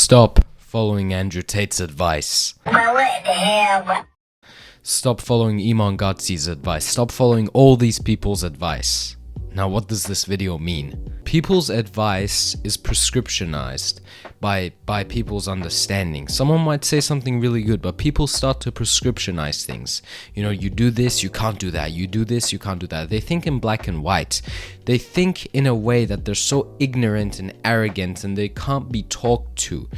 Stop following Andrew Tate's advice. Stop following Iman Gadzhi's advice. Stop following all these people's advice. Now, what does this video mean? People's advice is prescriptionized by people's understanding. Someone might say something really good, but people start to prescriptionize things. You know, you do this, you can't do that. You do this, you can't do that. They think in black and white. They think in a way that they're so ignorant and arrogant and they can't be talked to.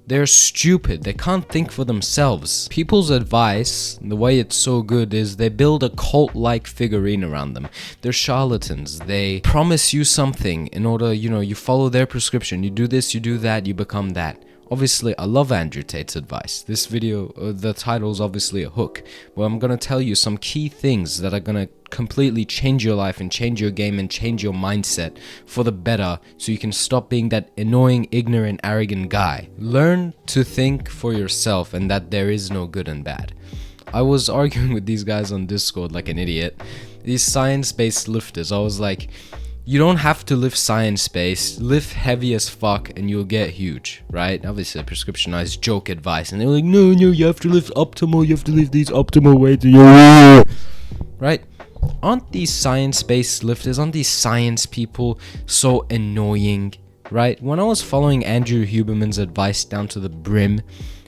They're stupid. They can't think for themselves. People's advice, the way it's so good, is they build a cult-like figurine around them. They're charlatans. They promise you something in order, you follow their prescription. You do this, you do that, you become that. Obviously, I love Andrew Tate's advice. This video, the title is obviously a hook, where I'm going to tell you some key things that are going to completely change your life and change your game and change your mindset for the better, so you can stop being that annoying, ignorant, arrogant guy. Learn to think for yourself and that there is no good and bad. I was arguing with these guys on Discord like an idiot. These science-based lifters. I was like, you don't have to lift science-based, lift heavy as fuck and you'll get huge, right? Obviously, prescriptionized joke advice. And they're like, no, you have to lift optimal, you have to lift these optimal weights. Right? Aren't these science-based lifters, aren't these science people so annoying, right? When I was following Andrew Huberman's advice down to the brim,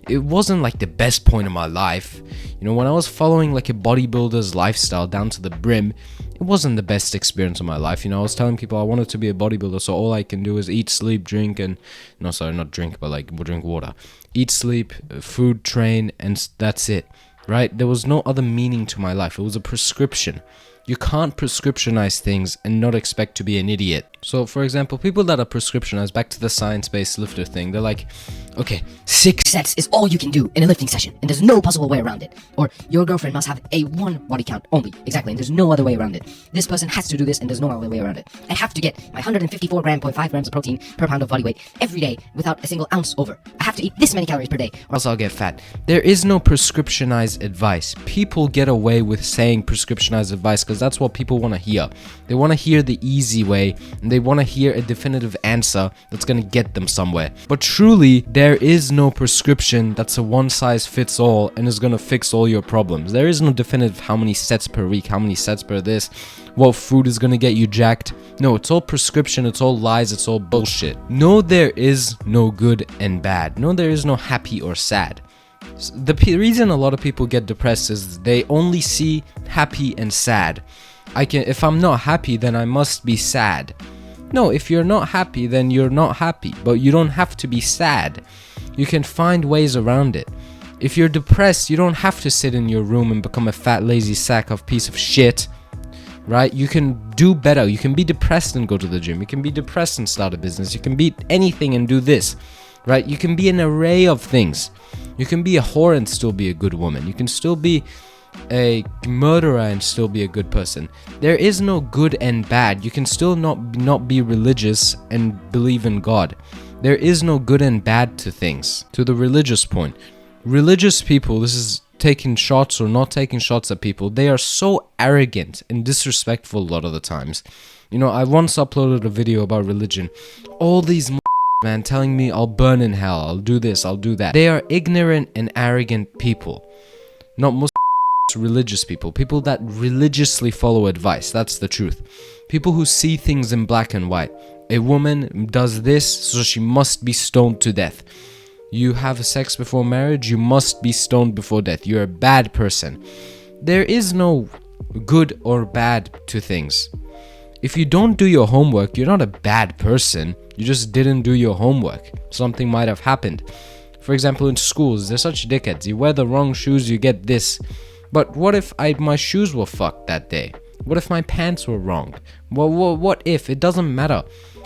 it wasn't like the best point of my life. When I was following like a bodybuilder's lifestyle down to the brim, it wasn't the best experience of my life. I was telling people I wanted to be a bodybuilder, so all I can do is eat, sleep, drink, and not drink, but like drink water. Eat, sleep, food, train, and that's it, right? There was no other meaning to my life. It was a prescription. You can't prescriptionize things and not expect to be an idiot. So, for example, people that are prescriptionized, back to the science-based lifter thing, they're like, okay, 6 sets is all you can do in a lifting session, and there's no possible way around it. Or, your girlfriend must have a 1 body count only. Exactly, and there's no other way around it. This person has to do this, and there's no other way around it. I have to get my 154.5 grams of protein per pound of body weight every day without a single ounce over. I have to eat this many calories per day, or else I'll get fat. There is no prescriptionized advice. People get away with saying prescriptionized advice because that's what people want to hear. They want to hear the easy way, and they want to hear a definitive answer that's going to get them somewhere. But truly, there is no prescription that's a one-size-fits-all and is going to fix all your problems. There is no definitive how many sets per week, how many sets per this, what food is going to get you jacked. No, it's all prescription, it's all lies, it's all bullshit. No, there is no good and bad. No, there is no happy or sad. The reason a lot of people get depressed is they only see happy and sad. If I'm not happy, then I must be sad. No, if you're not happy, then you're not happy. But you don't have to be sad. You can find ways around it. If you're depressed, you don't have to sit in your room and become a fat, lazy sack of piece of shit. Right? You can do better. You can be depressed and go to the gym. You can be depressed and start a business. You can be anything and do this. Right? You can be an array of things. You can be a whore and still be a good woman. You can still be a murderer and still be a good person. There is no good and bad. You can still not be religious and believe in God. There is no good and bad to things. To the religious point, religious people, this is taking shots or not taking shots at people, they are so arrogant and disrespectful a lot of the times. I once uploaded a video about religion. All these man telling me I'll burn in hell, I'll do this, I'll do that. They are ignorant and arrogant people. Not religious people that religiously follow advice. That's the truth. People who see things in black and white. A woman does this, so she must be stoned to death. You have sex before marriage, you must be stoned before death. You're a bad person. There is no good or bad to things. If you don't do your homework, you're not a bad person. You just didn't do your homework. Something might have happened. For example, in schools, they're such dickheads. You wear the wrong shoes, you get this. But what if my shoes were fucked that day? What if my pants were wrong? What if? It doesn't matter.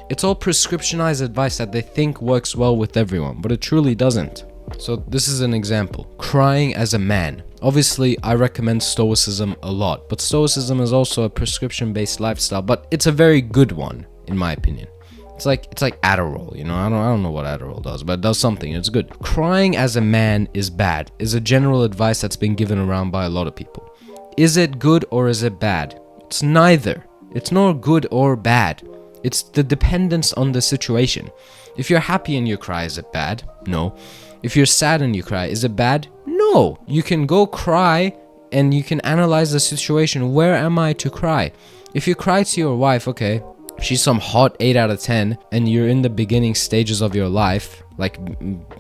It's all prescriptionized advice that they think works well with everyone, but it truly doesn't. So this is an example. Crying as a man. Obviously, I recommend Stoicism a lot, but Stoicism is also a prescription-based lifestyle, but it's a very good one, in my opinion. It's like Adderall, I don't know what Adderall does, but it does something. It's good. Crying as a man is bad, is a general advice that's been given around by a lot of people. Is it good or is it bad? It's neither. It's not good or bad. It's the dependence on the situation. If you're happy and you cry, is it bad? No. If you're sad and you cry, is it bad? No. You can go cry and you can analyze the situation. Where am I to cry? If you cry to your wife, okay, she's some hot 8 out of 10 and you're in the beginning stages of your life, like,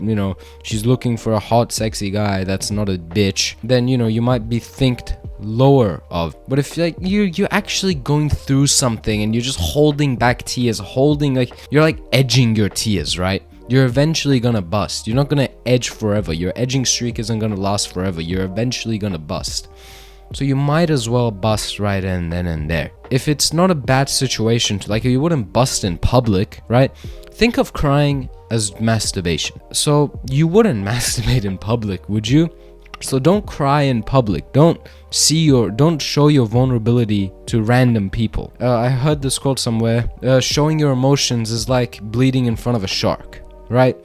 you know, she's looking for a hot sexy guy that's not a bitch, then, you know, you might be thinked lower of. But if like you're actually going through something and you're just holding back tears, you're like edging your tears, right? You're eventually gonna bust. You're not gonna edge forever. Your edging streak isn't gonna last forever. You're eventually gonna bust. So you might as well bust right then and there. If it's not a bad situation, like you wouldn't bust in public, right? Think of crying as masturbation. So you wouldn't masturbate in public, would you? So don't cry in public. Don't show your vulnerability to random people. I heard this quote somewhere. Showing your emotions is like bleeding in front of a shark, right?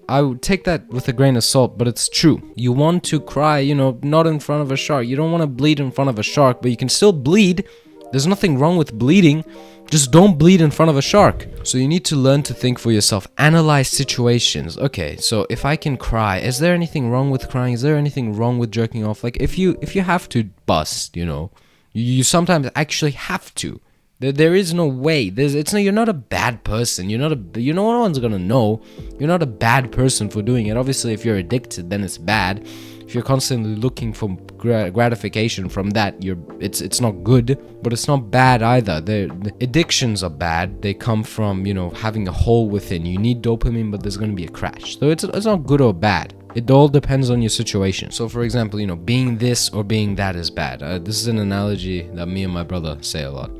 I would take that with a grain of salt, but it's true. You want to cry, you know, not in front of a shark. You don't want to bleed in front of a shark, but you can still bleed. There's nothing wrong with bleeding. Just don't bleed in front of a shark. So you need to learn to think for yourself. Analyze situations. Okay, so if I can cry, is there anything wrong with crying? Is there anything wrong with jerking off? Like if you have to bust, you know, you sometimes actually have to. There is no way. You're not a bad person. No one's gonna know. You're not a bad person for doing it. Obviously, if you're addicted, then it's bad. If you're constantly looking for gratification from that, it's not good, but it's not bad either. The addictions are bad. They come from, you know, having a hole within. You need dopamine, but there's gonna be a crash. So it's not good or bad. It all depends on your situation. So for example, you know, being this or being that is bad. This is an analogy that me and my brother say a lot.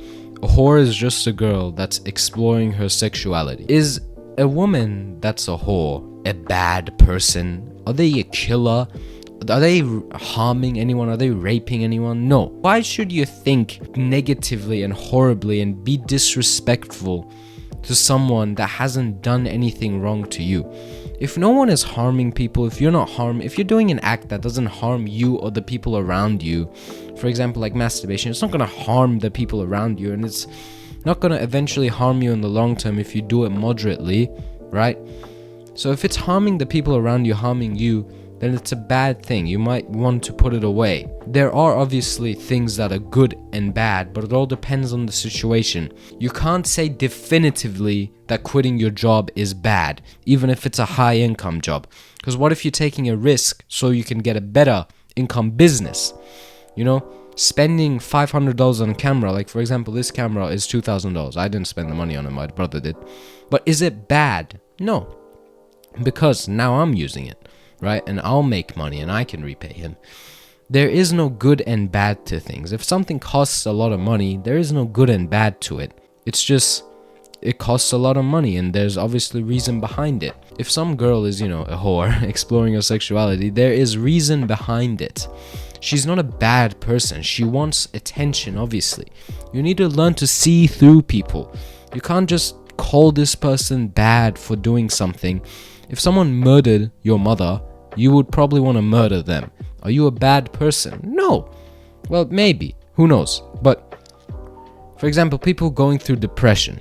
A whore is just a girl that's exploring her sexuality. Is a woman that's a whore a bad person? Are they a killer? Are they harming anyone? Are they raping anyone? No. Why should you think negatively and horribly and be disrespectful to someone that hasn't done anything wrong to you? If no one is harming people, if you're doing an act that doesn't harm you or the people around you, for example, like masturbation, it's not going to harm the people around you, and it's not going to eventually harm you in the long term if you do it moderately, right? So if it's harming the people around you, harming you, then it's a bad thing. You might want to put it away. There are obviously things that are good and bad, but it all depends on the situation. You can't say definitively that quitting your job is bad, even if it's a high income job. Because what if you're taking a risk so you can get a better income business? You know, spending $500 on a camera, like for example, this camera is $2,000. I didn't spend the money on it, my brother did. But is it bad? No, because now I'm using it, right? And I'll make money and I can repay him. There is no good and bad to things. If something costs a lot of money, there is no good and bad to it. It's just, it costs a lot of money and there's obviously reason behind it. If some girl is, you know, a whore exploring her sexuality, there is reason behind it. She's not a bad person. She wants attention, obviously. You need to learn to see through people. You can't just call this person bad for doing something. If someone murdered your mother, you would probably want to murder them. Are you a bad person? No. Well, maybe. Who knows? But, for example, people going through depression.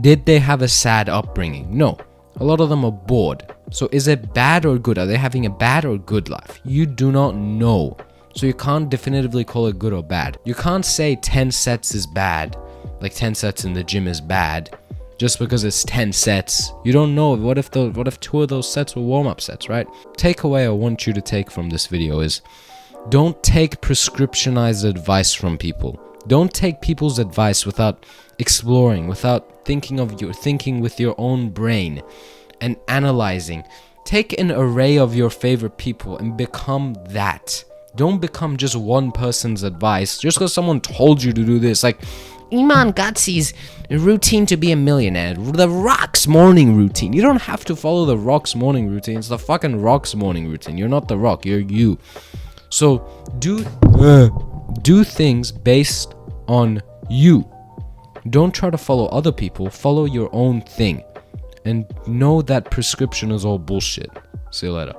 Did they have a sad upbringing? No. A lot of them are bored. So is it bad or good? Are they having a bad or good life? You do not know. So you can't definitively call it good or bad. You can't say 10 sets is bad, like 10 sets in the gym is bad, just because it's 10 sets. You don't know. What if 2 of those sets were warm-up sets, right? Takeaway I want you to take from this video is, don't take prescriptionized advice from people. Don't take people's advice without exploring, without thinking with your own brain and analyzing. Take an array of your favorite people and become that. Don't become just one person's advice just because someone told you to do this. Like Iman Ghazi's routine to be a millionaire, the Rock's morning routine. You don't have to follow the Rock's morning routine. It's the fucking Rock's morning routine. You're not the Rock, you're you. So do things based on you. Don't try to follow other people. Follow your own thing. And know that prescription is all bullshit. See you later.